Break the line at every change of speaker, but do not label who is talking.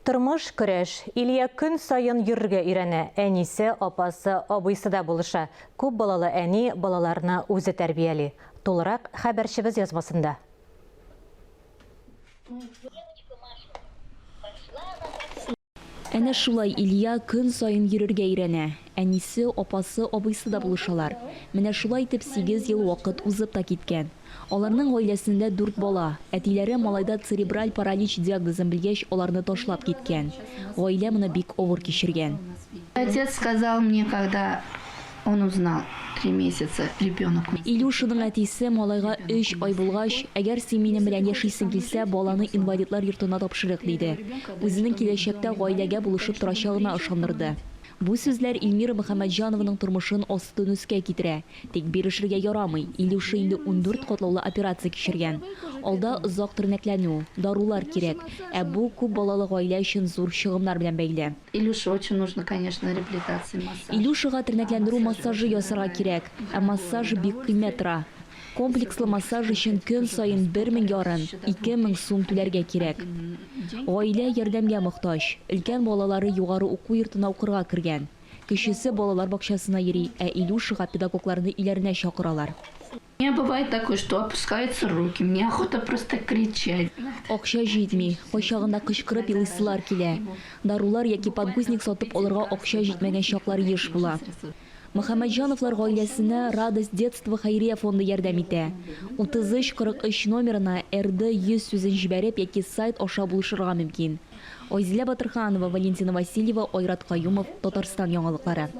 Тормыш көрәш. Илья күн сайын йөрергә өйрәнә. Әнисе, апасы, абыйсы да булыша. Күп балалы әни балаларына үзе тәрбияли. Толырак хәбәрчебез язмасында.
Әнә шулай Илья күн сайын йөрергә өйрәнә. Әнисе, апасы, абыйсы да булышалар. Менә шулай итеп 8 ел вакыт узып та киткән. Аларның гаиләсендә 4 бала. Әтиләре малайда церебраль паралич диагнозын белгәч, аларны ташлап киткән. Гаилә моны бик авыр кичергән.
Отец сказал мне, когда он узнал, 3 месяца ребенок.
Илюшаның әтисе малайга 3 ай булгач, әгәр син минем белән яшисең килсә, баланы инвалидлар йортына тапшырык диде. Үзенең киләчәктә гаиләгә булышып торачагына ышандырды. Бу сүзләр Илмира Мөхәммәтҗанованың тормышын астын үскә китерә. Тик бирешергә ярамый. Илюша инде 14 катлаулы операция кичергән. Алда озак тернәкләнү, дарулар кирәк. Ә бу күп балалы гаилә өчен зур чыгымнар белән бәйле.
Илюше очень нужно, конечно, реабилитация, массаж.
Илюшага тернәкләндерү массажы ясарга кирәк. Ә массаж бик кыйммәт тора. Комплекслы массаж өчен көн сайын 1000 ярым, 2000 сум түләргә кирәк. Гаилә ярдәмгә мохтаҗ. Өлкән балалары югары уку йортына укырга кергән. Кечесе балалар бакчасына йөри, ә Илюшага педагогларны иләренә чакыралар.
У меня бывает такое, что опускаются руки, мне охота просто кричать.
Акча җитми, кайчагында кычкырып елыйсылар килә. Дарулар яки подгузник сатып алырга акча җитмәгән чаклар еш була. Мөхәммәтҗановлар гаиләсенә Радость детства хәйрия фонды ярдәм итә. 3343 номерына РД 100 сүзен җибәреп яки сайт аша булышырга мөмкин. Айзилә Батырханова, Валентина Васильева, Айрат Каюмов, Татарстан яңалыклары.